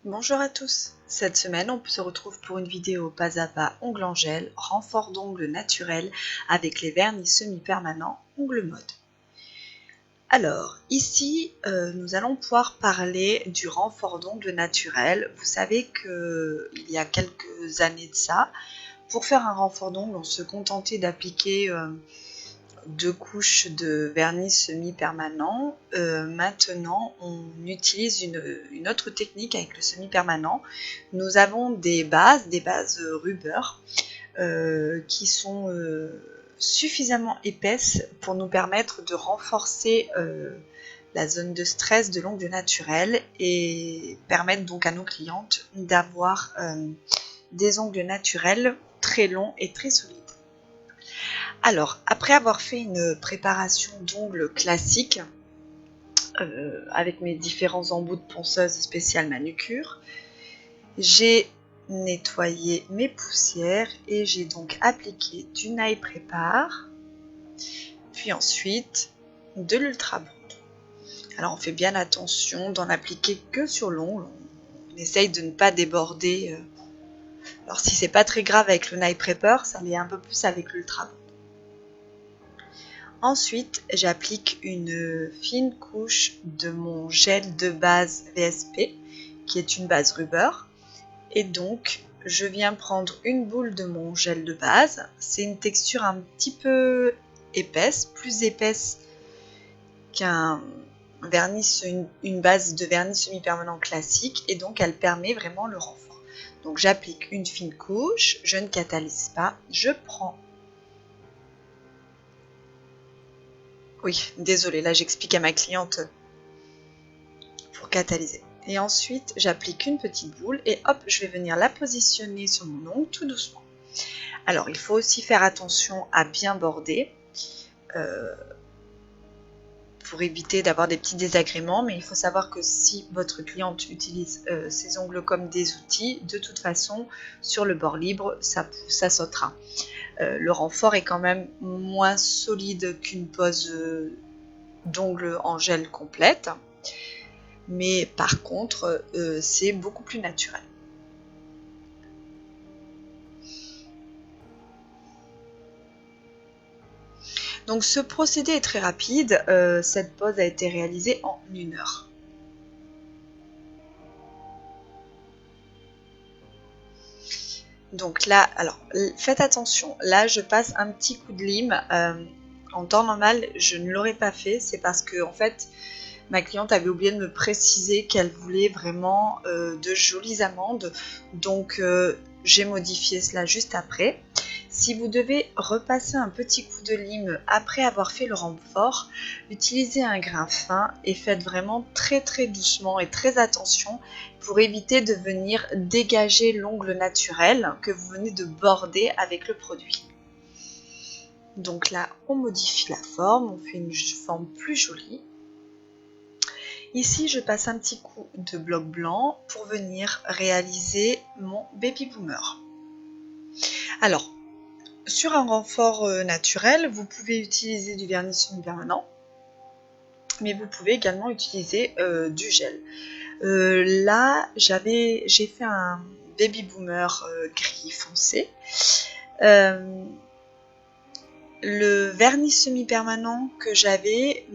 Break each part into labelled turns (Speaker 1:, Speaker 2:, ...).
Speaker 1: Bonjour à tous. Cette semaine, on se retrouve pour une vidéo pas à pas ongles en gel, renfort d'ongles naturel avec les vernis semi-permanents Ongles Mode. Alors, ici, nous allons pouvoir parler du renfort d'ongles naturel. Vous savez qu'il y a quelques années de ça, pour faire un renfort d'ongles, on se contentait d'appliquer 2 couches de vernis semi-permanent. Maintenant, on utilise une autre technique avec le semi-permanent. Nous avons des bases rubber qui sont suffisamment épaisses pour nous permettre de renforcer la zone de stress de l'ongle naturel et permettre donc à nos clientes d'avoir des ongles naturels très longs et très solides. Alors, après avoir fait une préparation d'ongles classique, avec mes différents embouts de ponceuse spéciale manucure, j'ai nettoyé mes poussières et j'ai donc appliqué du Nail Prépare, puis ensuite de l'Ultra Bond. Alors on fait bien attention d'en appliquer que sur l'ongle, on essaye de ne pas déborder. Alors si c'est pas très grave avec le Nail Prepare, ça l'est un peu plus avec l'Ultra Bond. Ensuite, j'applique une fine couche de mon gel de base VSP, qui est une base rubber. Et donc, je viens prendre une boule de mon gel de base. C'est une texture un petit peu épaisse, plus épaisse qu'un vernis, une base de vernis semi-permanent classique. Et donc, elle permet vraiment le renfort. Donc, j'applique une fine couche, je ne catalyse pas, je prends. Oui, désolée, là j'explique à ma cliente pour catalyser. Et ensuite, j'applique une petite boule et hop, je vais venir la positionner sur mon ongle tout doucement. Alors, il faut aussi faire attention à bien border pour éviter d'avoir des petits désagréments, mais il faut savoir que si votre cliente utilise ses ongles comme des outils, de toute façon, sur le bord libre, ça sautera. Le renfort est quand même moins solide qu'une pose d'ongles en gel complète, mais par contre, c'est beaucoup plus naturel. Donc ce procédé est très rapide, cette pose a été réalisée en 1 heure. Donc là, alors faites attention, là je passe un petit coup de lime. En temps normal, je ne l'aurais pas fait, c'est parce que en fait, ma cliente avait oublié de me préciser qu'elle voulait vraiment de jolies amandes, donc j'ai modifié cela juste après. Si vous devez repasser un petit coup de lime après avoir fait le renfort, utilisez un grain fin et faites vraiment très très doucement et très attention pour éviter de venir dégager l'ongle naturel que vous venez de border avec le produit. Donc là, on modifie la forme, on fait une forme plus jolie. Ici, je passe un petit coup de bloc blanc pour venir réaliser mon baby boomer. Alors, sur un renfort naturel, vous pouvez utiliser du vernis semi-permanent, mais vous pouvez également utiliser du gel. Là, j'ai fait un baby boomer gris foncé. Le vernis semi-permanent que j'avais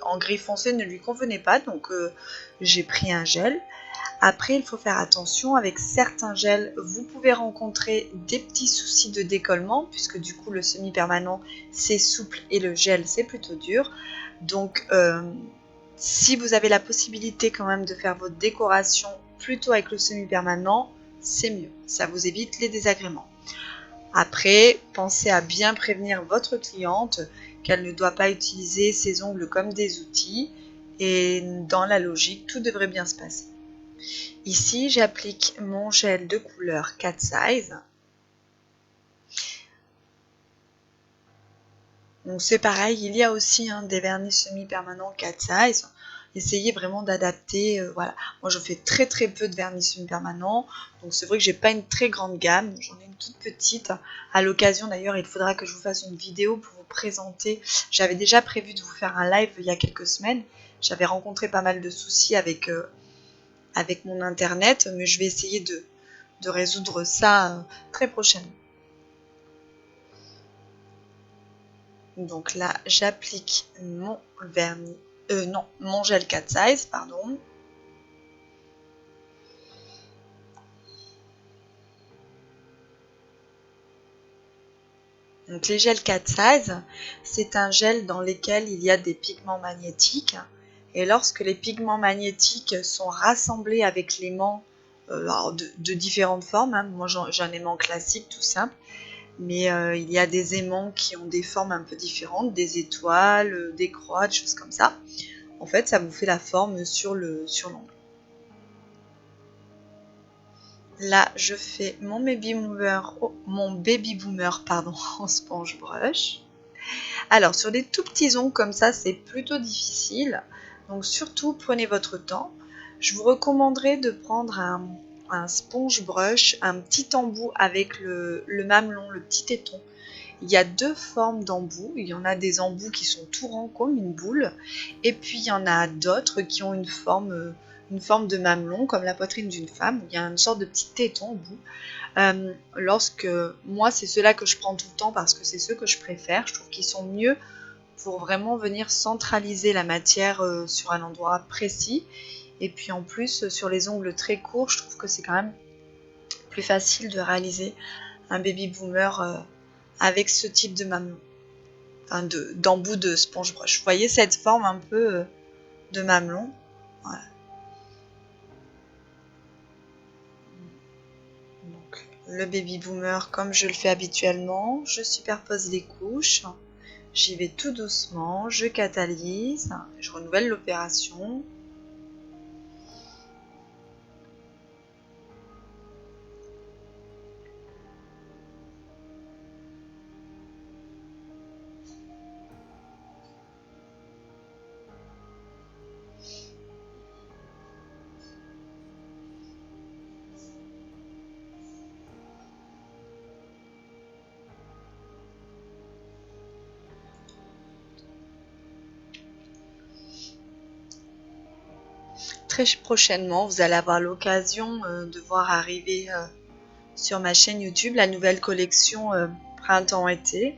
Speaker 1: en gris foncé ne lui convenait pas, donc j'ai pris un gel. Après, il faut faire attention, avec certains gels, vous pouvez rencontrer des petits soucis de décollement, puisque du coup le semi-permanent c'est souple et le gel c'est plutôt dur. Donc si vous avez la possibilité quand même de faire votre décoration plutôt avec le semi-permanent, c'est mieux, ça vous évite les désagréments. Après, pensez à bien prévenir votre cliente qu'elle ne doit pas utiliser ses ongles comme des outils, et dans la logique, tout devrait bien se passer. Ici, j'applique mon gel de couleur Cat Size. Donc c'est pareil, il y a aussi des vernis semi-permanents Cat Size. Essayez vraiment d'adapter, voilà. Moi je fais très très peu de vernis semi-permanents, donc c'est vrai que j'ai pas une très grande gamme, j'en ai une toute petite. À l'occasion d'ailleurs, il faudra que je vous fasse une vidéo pour vous présenter. J'avais déjà prévu de vous faire un live il y a quelques semaines. J'avais rencontré pas mal de soucis avec avec mon internet, mais je vais essayer de résoudre ça très prochainement. Donc là, j'applique mon vernis, mon gel Cat Size, pardon. Donc les gels Cat Size, c'est un gel dans lequel il y a des pigments magnétiques. Et lorsque les pigments magnétiques sont rassemblés avec l'aimant de différentes formes, hein, moi j'ai un aimant classique tout simple, mais il y a des aimants qui ont des formes un peu différentes, des étoiles, des croix, des choses comme ça. En fait, ça vous fait la forme sur l'ongle. Là, je fais mon baby boomer en sponge brush. Alors, sur des tout petits ongles comme ça, c'est plutôt difficile. Donc, surtout, prenez votre temps. Je vous recommanderais de prendre un sponge brush, un petit embout avec le mamelon, le petit téton. Il y a deux formes d'embouts. Il y en a des embouts qui sont tout ronds comme une boule. Et puis, il y en a d'autres qui ont une forme de mamelon, comme la poitrine d'une femme. Il y a une sorte de petit téton au bout. Moi, c'est ceux-là que je prends tout le temps parce que c'est ceux que je préfère. Je trouve qu'ils sont mieux pour vraiment venir centraliser la matière sur un endroit précis. Et puis en plus, sur les ongles très courts, je trouve que c'est quand même plus facile de réaliser un baby boomer avec ce type de mamelon, enfin d'embout de sponge brush. Vous voyez cette forme un peu de mamelon, voilà. Donc, le baby boomer, comme je le fais habituellement, je superpose les couches, j'y vais tout doucement, je catalyse, je renouvelle l'opération. Très prochainement, vous allez avoir l'occasion de voir arriver sur ma chaîne YouTube la nouvelle collection printemps-été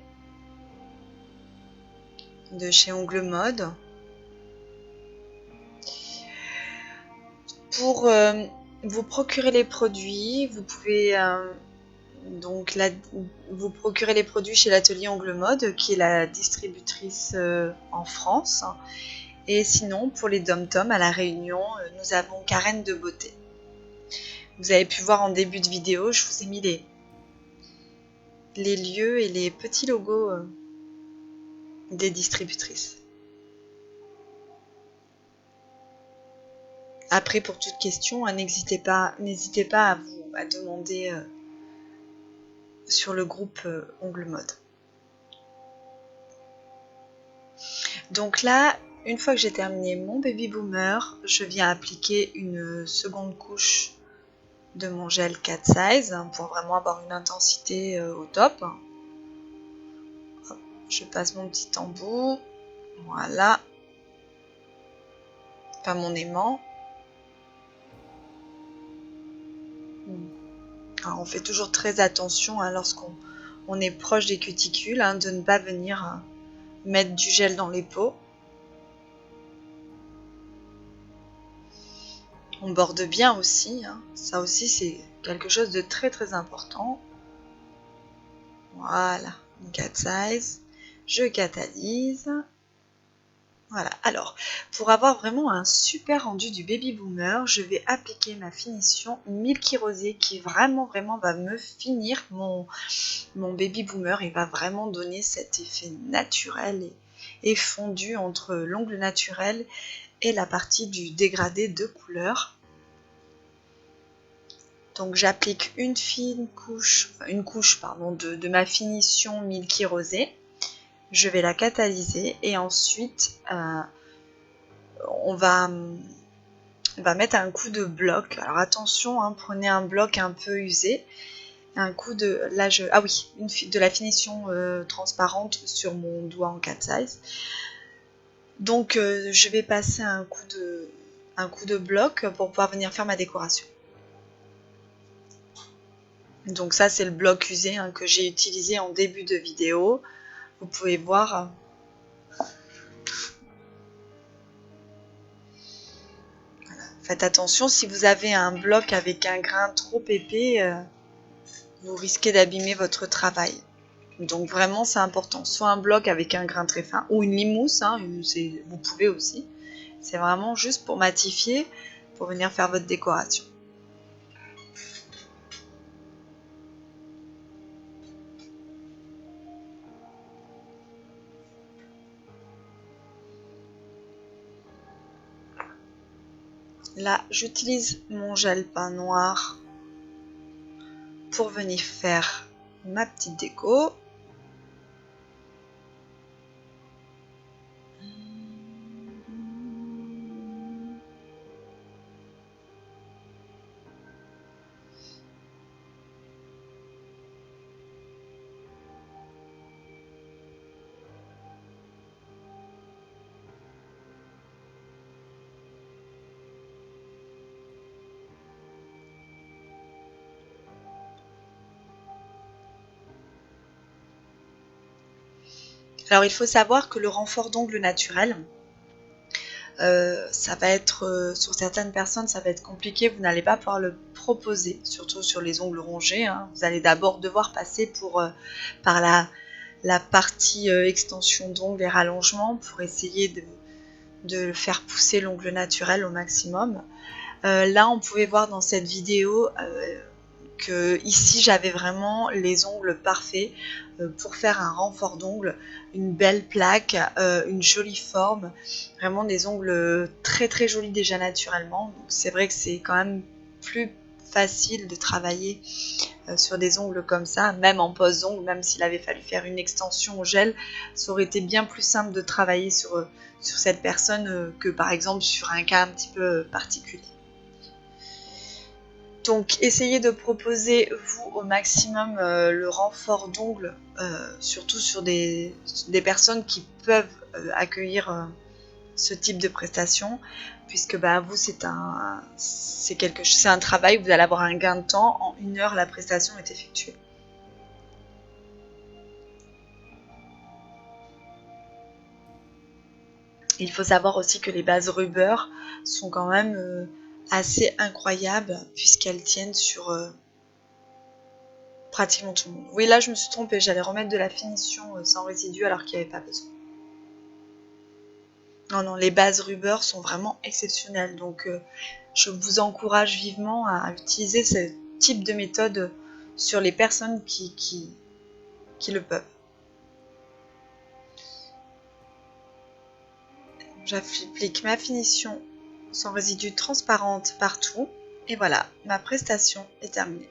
Speaker 1: de chez Ongle Mode. Pour vous procurer les produits, vous pouvez vous procurer les produits chez l'atelier Ongle Mode, qui est la distributrice en France. Et sinon, pour les dom-toms à La Réunion, nous avons Karen de Beauté. Vous avez pu voir en début de vidéo, je vous ai mis les lieux et les petits logos des distributrices. Après, pour toute question, n'hésitez pas à demander sur le groupe Ongle Mode. Donc là, une fois que j'ai terminé mon baby boomer, je viens appliquer une seconde couche de mon gel Cat Size pour vraiment avoir une intensité au top. Hop, je passe mon petit embout, voilà, enfin mon aimant. Alors on fait toujours très attention lorsqu'on est proche des cuticules de ne pas venir mettre du gel dans les peaux. On borde bien aussi, ça aussi c'est quelque chose de très très important. Voilà, mon Cat Size, je catalyse. Voilà, alors pour avoir vraiment un super rendu du baby boomer, je vais appliquer ma finition Milky Rosé qui vraiment va me finir mon baby boomer. Il va vraiment donner cet effet naturel et fondu entre l'ongle naturel et la partie du dégradé de couleur. Donc j'applique une couche de ma finition Milky Rosé. Je vais la catalyser et ensuite on va mettre un coup de bloc. Alors attention, prenez un bloc un peu usé. Un coup de de la finition transparente sur mon doigt en Cat Size. Donc je vais passer un coup un coup de bloc pour pouvoir venir faire ma décoration. Donc ça c'est le bloc usé que j'ai utilisé en début de vidéo. Vous pouvez voir. Voilà. Faites attention, si vous avez un bloc avec un grain trop épais, vous risquez d'abîmer votre travail. Donc vraiment c'est important, soit un bloc avec un grain très fin ou une limousse, vous pouvez aussi. C'est vraiment juste pour matifier, pour venir faire votre décoration. Là j'utilise mon gel peint noir pour venir faire ma petite déco. Alors il faut savoir que le renfort d'ongles naturel, ça va être, sur certaines personnes, ça va être compliqué, vous n'allez pas pouvoir le proposer, surtout sur les ongles rongés. Vous allez d'abord devoir passer par la partie extension d'ongles et rallongement pour essayer de faire pousser l'ongle naturel au maximum. Là, on pouvait voir dans cette vidéo que ici j'avais vraiment les ongles parfaits pour faire un renfort d'ongles, une belle plaque, une jolie forme, vraiment des ongles très très jolis déjà naturellement. C'est vrai que c'est quand même plus facile de travailler sur des ongles comme ça, même en pose ongles, même s'il avait fallu faire une extension au gel, ça aurait été bien plus simple de travailler sur cette personne que par exemple sur un cas un petit peu particulier. Donc essayez de proposer vous au maximum le renfort d'ongles, surtout sur des personnes qui peuvent accueillir ce type de prestation, puisque vous c'est un travail, vous allez avoir un gain de temps, en 1 heure la prestation est effectuée. Il faut savoir aussi que les bases Rubber sont quand même assez incroyables puisqu'elles tiennent sur pratiquement tout le monde. Oui, là je me suis trompée, j'allais remettre de la finition sans résidu alors qu'il n'y avait pas besoin. Non, non, les bases Rubber sont vraiment exceptionnelles, donc je vous encourage vivement à utiliser ce type de méthode sur les personnes qui le peuvent. J'applique ma finition sans résidu transparente partout, et voilà, ma prestation est terminée.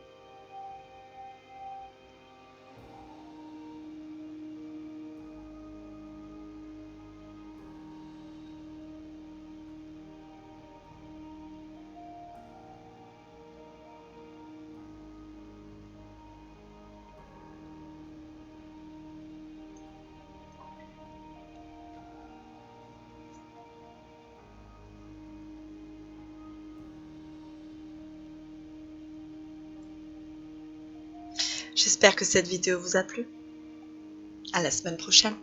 Speaker 1: J'espère que cette vidéo vous a plu. À la semaine prochaine.